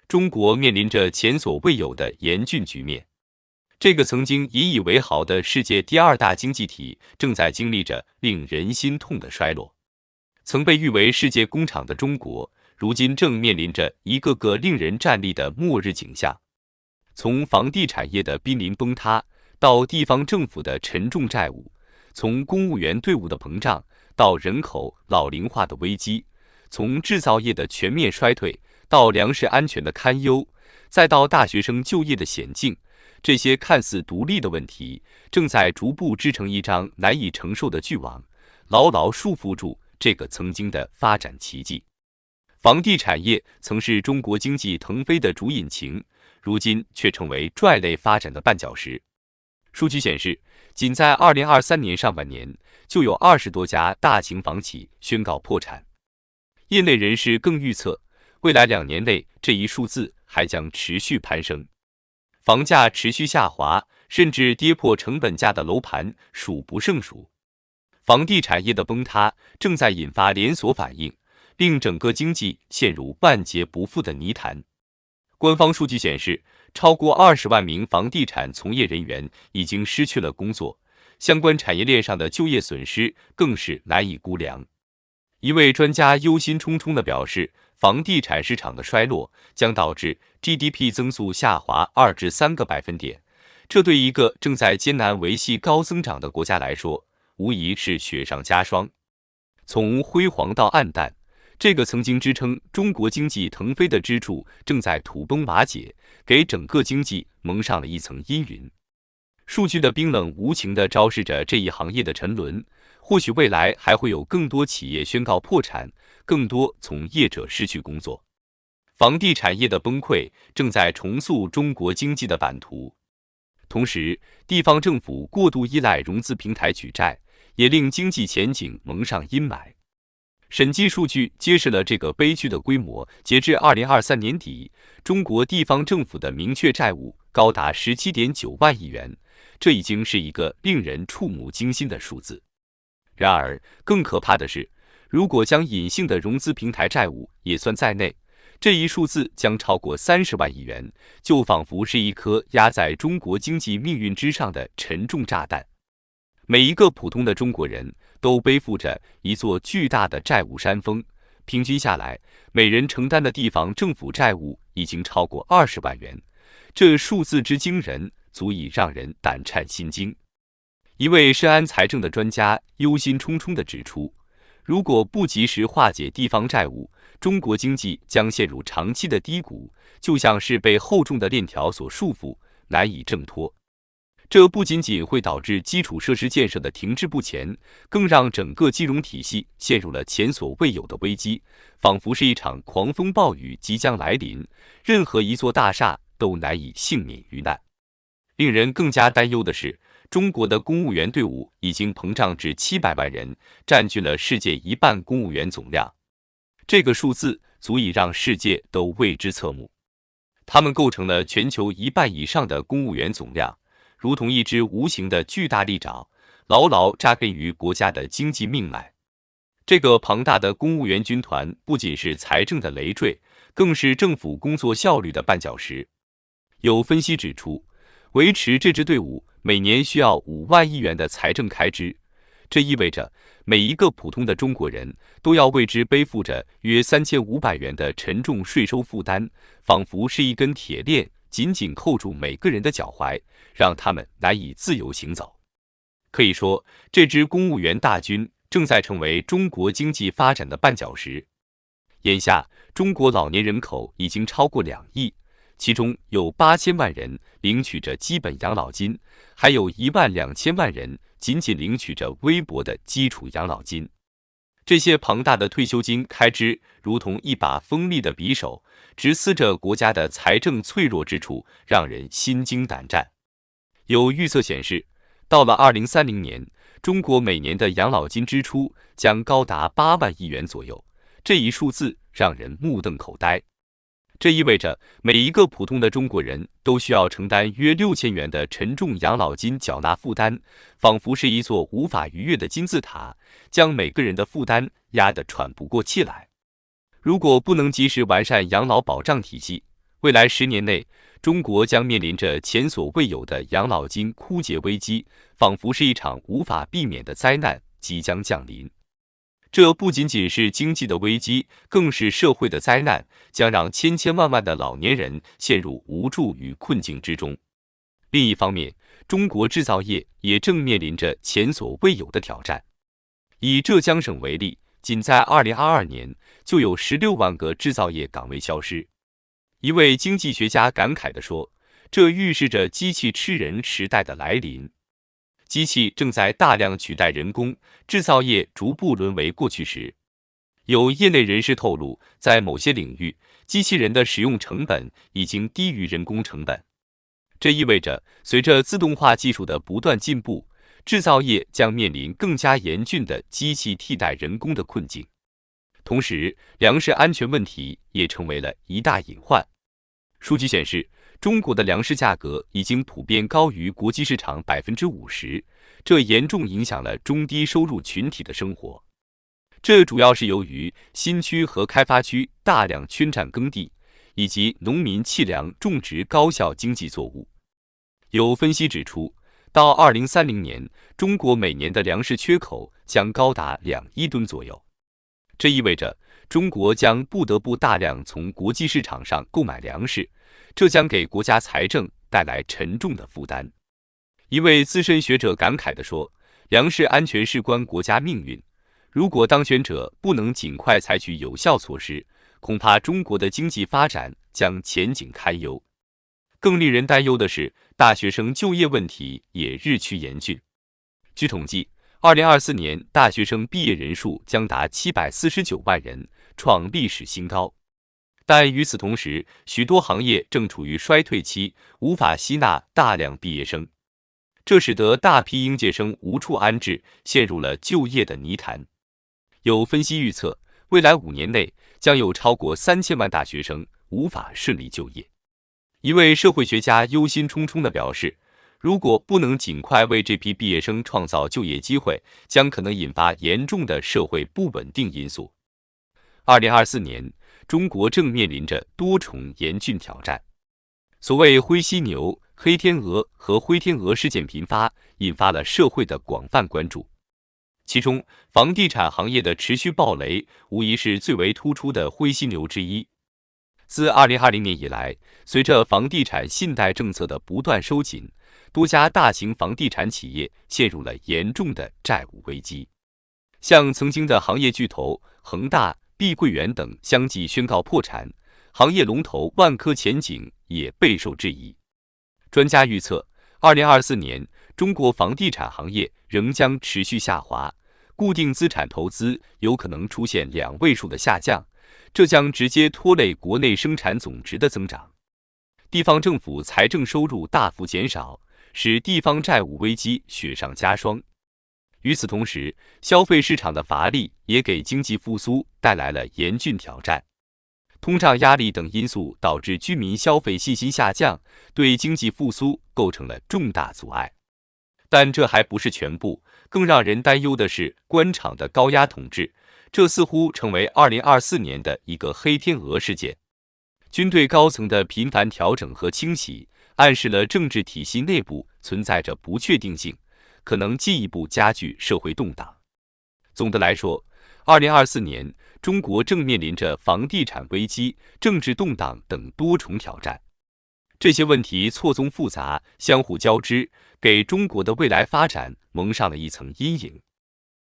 中国面临着前所未有的严峻局面。这个曾经引以为豪的世界第二大经济体，正在经历着令人心痛的衰落。曾被誉为世界工厂的中国，如今正面临着一个个令人战栗的末日景象。从房地产业的濒临崩塌，到地方政府的沉重债务，从公务员队伍的膨胀，到人口老龄化的危机，从制造业的全面衰退，到粮食安全的堪忧，再到大学生就业的险境，这些看似独立的问题，正在逐步织成一张难以承受的巨网，牢牢束缚住这个曾经的发展奇迹。房地产业曾是中国经济腾飞的主引擎，如今却成为拽类发展的绊脚石。数据显示，仅在2023年上半年，就有20多家大型房企宣告破产。业内人士更预测，未来2年内这一数字还将持续攀升。房价持续下滑，甚至跌破成本价的楼盘数不胜数。房地产业的崩塌正在引发连锁反应，令整个经济陷入万劫不复的泥潭。官方数据显示，超过20万名房地产从业人员已经失去了工作，相关产业链上的就业损失更是难以估量。一位专家忧心忡忡地表示，房地产市场的衰落将导致 GDP 增速下滑2至3个百分点，这对一个正在艰难维系高增长的国家来说，无疑是雪上加霜。从辉煌到暗淡，这个曾经支撑中国经济腾飞的支柱正在土崩瓦解，给整个经济蒙上了一层阴云。数据的冰冷无情地昭示着这一行业的沉沦，或许未来还会有更多企业宣告破产，更多从业者失去工作。房地产业的崩溃正在重塑中国经济的版图。同时，地方政府过度依赖融资平台举债，也令经济前景蒙上阴霾。审计数据揭示了这个悲剧的规模，截至2023年底，中国地方政府的明确债务高达17.9万亿元，这已经是一个令人触目惊心的数字。然而，更可怕的是，如果将隐性的融资平台债务也算在内，这一数字将超过30万亿元，就仿佛是一颗压在中国经济命运之上的沉重炸弹。每一个普通的中国人都背负着一座巨大的债务山峰，平均下来，每人承担的地方政府债务已经超过20万元，这数字之惊人，足以让人胆颤心惊。一位深谙财政的专家忧心忡忡地指出，如果不及时化解地方债务，中国经济将陷入长期的低谷，就像是被厚重的链条所束缚，难以挣脱。这不仅仅会导致基础设施建设的停滞不前，更让整个金融体系陷入了前所未有的危机，仿佛是一场狂风暴雨即将来临，任何一座大厦都难以幸免于难。令人更加担忧的是，中国的公务员队伍已经膨胀至700万人，占据了世界一半公务员总量。这个数字足以让世界都为之侧目。他们构成了全球一半以上的公务员总量，如同一只无形的巨大利爪，牢牢扎根于国家的经济命脉。这个庞大的公务员军团不仅是财政的累赘，更是政府工作效率的绊脚石。有分析指出，维持这支队伍每年需要5万亿元的财政开支，这意味着每一个普通的中国人都要为之背负着约3500元的沉重税收负担，仿佛是一根铁链紧紧扣住每个人的脚踝，让他们难以自由行走。可以说，这支公务员大军正在成为中国经济发展的绊脚石。眼下，中国老年人口已经超过2亿，其中有8000万人领取着基本养老金，还有12000万人仅仅领取着微薄的基础养老金。这些庞大的退休金开支如同一把锋利的匕首，直刺着国家的财政脆弱之处，让人心惊胆战。有预测显示，到了2030年，中国每年的养老金支出将高达8万亿元左右，这一数字让人目瞪口呆。这意味着每一个普通的中国人都需要承担约6000元的沉重养老金缴纳负担，仿佛是一座无法逾越的金字塔，将每个人的负担压得喘不过气来。如果不能及时完善养老保障体系，未来10年内，中国将面临着前所未有的养老金枯竭危机，仿佛是一场无法避免的灾难即将降临。这不仅仅是经济的危机，更是社会的灾难，将让千千万万的老年人陷入无助与困境之中。另一方面，中国制造业也正面临着前所未有的挑战。以浙江省为例，仅在2022年就有16万个制造业岗位消失。一位经济学家感慨地说，这预示着机器吃人时代的来临。机器正在大量取代人工，制造业逐步沦为过去时。有业内人士透露，在某些领域，机器人的使用成本已经低于人工成本。这意味着，随着自动化技术的不断进步，制造业将面临更加严峻的机器替代人工的困境。同时，粮食安全问题也成为了一大隐患。数据显示，中国的粮食价格已经普遍高于国际市场50%，这严重影响了中低收入群体的生活。这主要是由于新区和开发区大量圈占耕地，以及农民弃粮种植高效经济作物。有分析指出，到2030年，中国每年的粮食缺口将高达2亿吨左右。这意味着中国将不得不大量从国际市场上购买粮食，这将给国家财政带来沉重的负担。一位资深学者感慨地说，粮食安全事关国家命运，如果当权者不能尽快采取有效措施，恐怕中国的经济发展将前景堪忧。更令人担忧的是，大学生就业问题也日趋严峻。据统计，2024年大学生毕业人数将达749万人，创历史新高。但与此同时，许多行业正处于衰退期，无法吸纳大量毕业生，这使得大批应届生无处安置，陷入了就业的泥潭。有分析预测，未来5年内将有超过3000万大学生无法顺利就业。一位社会学家忧心忡忡地表示，如果不能尽快为这批毕业生创造就业机会，将可能引发严重的社会不稳定因素。2024年，中国正面临着多重严峻挑战。所谓灰犀牛、黑天鹅和灰天鹅事件频发，引发了社会的广泛关注。其中，房地产行业的持续暴雷无疑是最为突出的灰犀牛之一。自2020年以来，随着房地产信贷政策的不断收紧，多家大型房地产企业陷入了严重的债务危机。像曾经的行业巨头恒大、碧桂园等相继宣告破产，行业龙头万科前景也备受质疑。专家预测，2024年中国房地产行业仍将持续下滑，固定资产投资有可能出现2位数的下降，这将直接拖累国内生产总值的增长。地方政府财政收入大幅减少，使地方债务危机雪上加霜。与此同时，消费市场的乏力也给经济复苏带来了严峻挑战。通胀压力等因素导致居民消费信心下降，对经济复苏构成了重大阻碍。但这还不是全部，更让人担忧的是官场的高压统治，这似乎成为2024年的一个黑天鹅事件。军队高层的频繁调整和清洗，暗示了政治体系内部存在着不确定性，可能进一步加剧社会动荡。总的来说，2024年中国正面临着房地产危机、政治动荡等多重挑战。这些问题错综复杂，相互交织，给中国的未来发展蒙上了一层阴影。